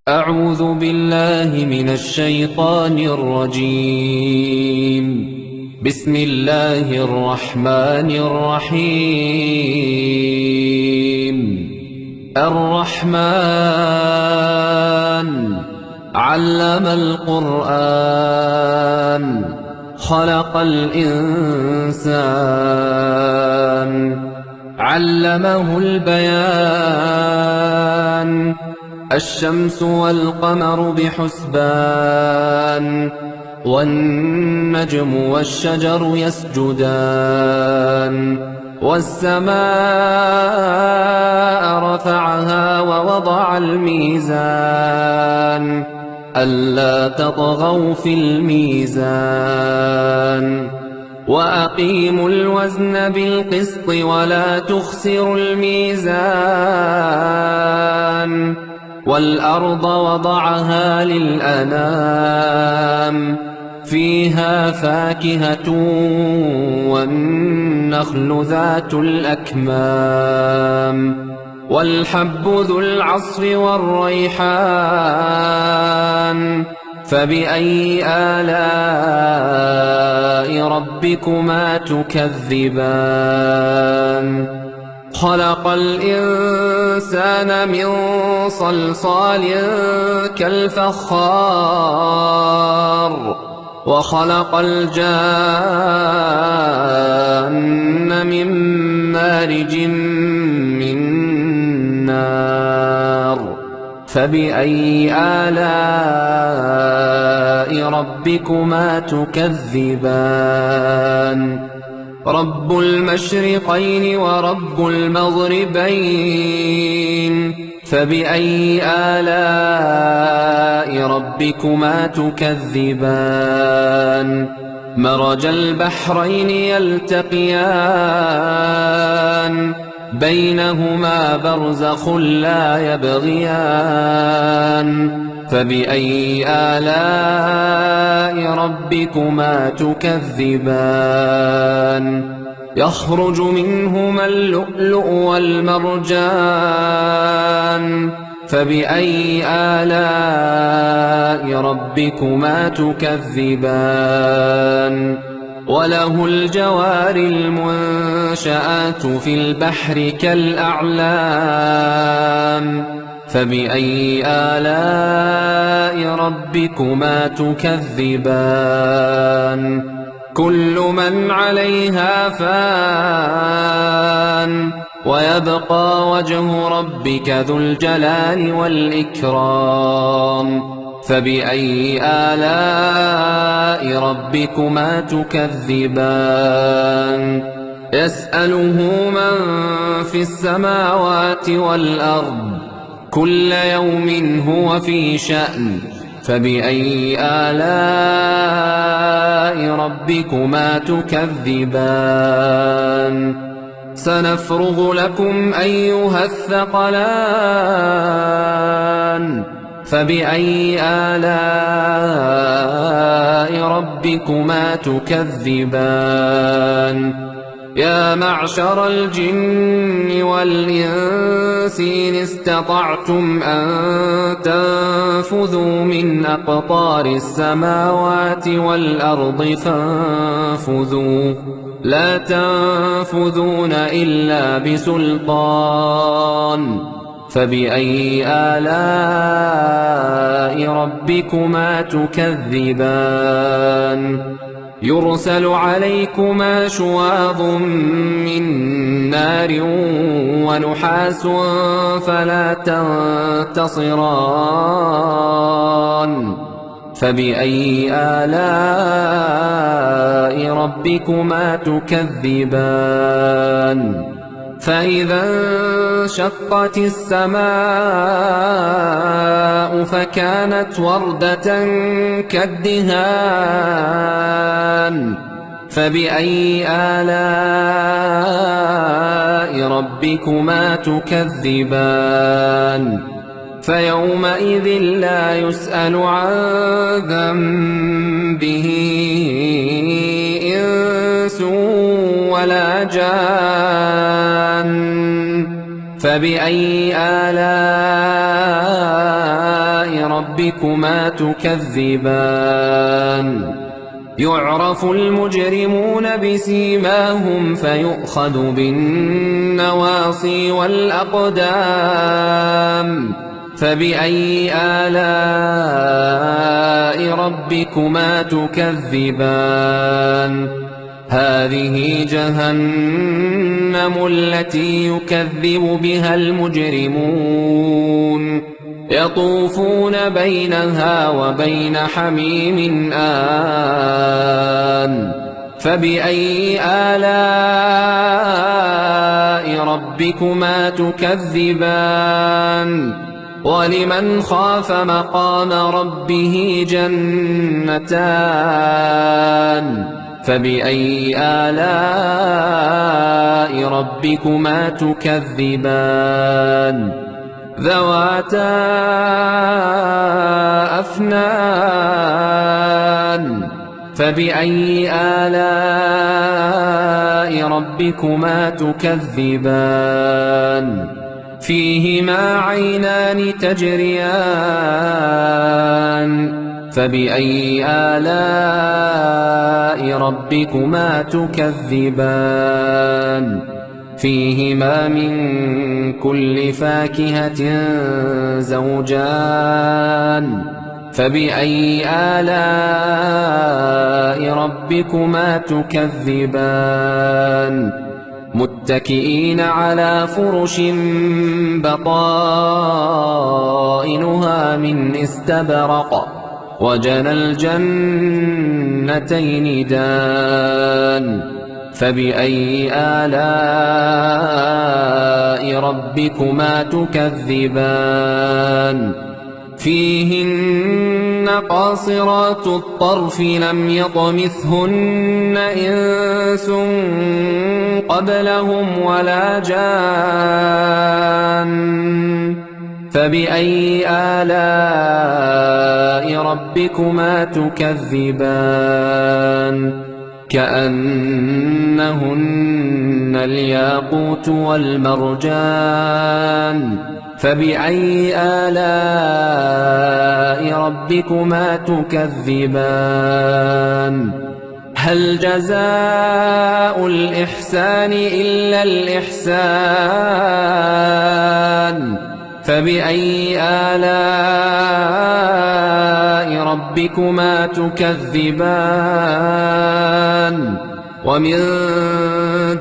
أعوذ بالله من الشيطان الرجيم. بسم الله الرحمن الرحيم. الرحمن علم القرآن خلق الإنسان علمه البيان الشمس والقمر بحسبان والنجم والشجر يسجدان والسماء رفعها ووضع الميزان ألا تطغوا في الميزان وأقيموا الوزن بالقسط ولا تخسروا الميزان والأرض وضعها للأنام فيها فاكهة والنخل ذات الأكمام والحب ذو العصف والريحان فبأي آلاء ربكما تكذبان خلق الإنسان من صلصال كالفخار وخلق الجان من مارج من نار فبأي آلاء ربكما تكذبان رب المشرقين ورب المغربين فبأي آلاء ربكما تكذبان مرج البحرين يلتقيان بينهما برزخ لا يبغيان فبأي آلاء ربكما تكذبان يخرج منهما اللؤلؤ والمرجان فبأي آلاء ربكما تكذبان وله الجوار المنشآت في البحر كالأعلام فبأي آلاء ربكما تكذبان كل من عليها فان ويبقى وجه ربك ذو الجلال والإكرام فبأي آلاء ربكما تكذبان يسأله من في السماوات والأرض كل يوم هو في شأن فبأي آلاء ربكما تكذبان سنفرغ لكم أيها الثقلان فبأي آلاء ربكما تكذبان يا معشر الجن والإنس إن استطعتم أن تنفذوا من أقطار السماوات والأرض فانفذوا لا تنفذون إلا بسلطان فبأي آلاء ربكما تكذبان يرسل عليكما شواظ من نار ونحاس فلا تنتصران فبأي آلاء ربكما تكذبان فإذا انشقت السماء فكانت وردة كالدهان فبأي آلاء ربكما تكذبان فيومئذ لا يسأل عن ذنبه إنس ولا جان فبأي آلاء ربكما تكذبان يعرف المجرمون بسيماهم فيؤخذ بالنواصي والأقدام فبأي آلاء ربكما تكذبان هذه جهنم التي يكذب بها المجرمون يطوفون بينها وبين حميم آن فبأي آلاء ربكما تكذبان ولمن خاف مقام ربه جنتان فبأي آلاء ربكما تكذبان ذواتا أفنان فبأي آلاء ربكما تكذبان فيهما عينان تجريان فبأي آلاء ربكما تكذبان فيهما من كل فاكهة زوجان فبأي آلاء ربكما تكذبان متكئين على فرش بطائنها من استبرق وجنى الجنتين دان فبأي آلاء ربكما تكذبان فيهن قاصرات الطرف لم يطمثهن إنس قبلهم ولا جان فبأي آلاء ربكما تكذبان كأنهن الياقوت والمرجان فبأي آلاء ربكما تكذبان هل جزاء الإحسان إلا الإحسان فبأي آلاء ربكما تكذبان ومن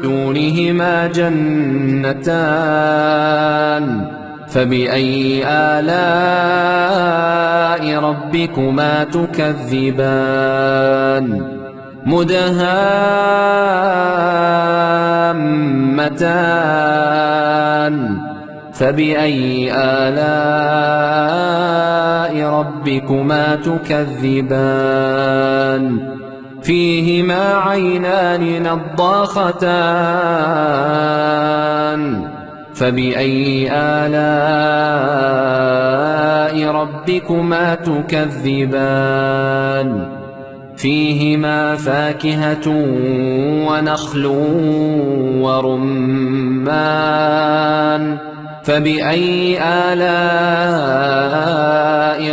دونهما جنتان فبأي آلاء ربكما تكذبان مدهامتان فبأي آلاء ربكما تكذبان فيهما عينان نضاختان فبأي آلاء ربكما تكذبان فيهما فاكهة ونخل ورمان فبأي آلاء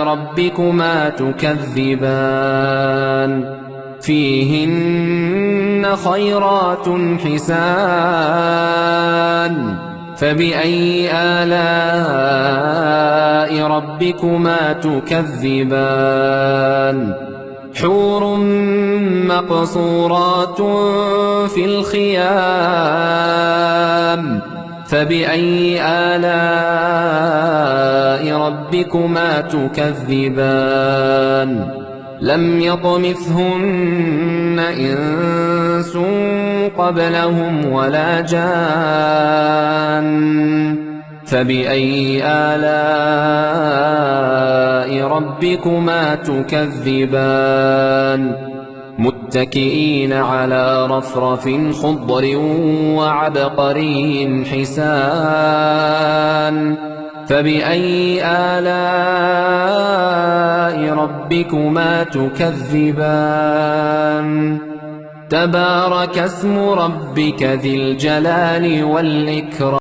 ربكما تكذبان فيهن خيرات حسان فبأي آلاء ربكما تكذبان حور مقصورات في الخيام فبأي آلاء ربكما تكذبان لم يطمثهن إنس قبلهم ولا جان فبأي آلاء ربكما تكذبان متكئين على رفرف خضر وعبقري حسان فبأي آلاء ربكما تكذبان تبارك اسم ربك ذي الجلال والإكرام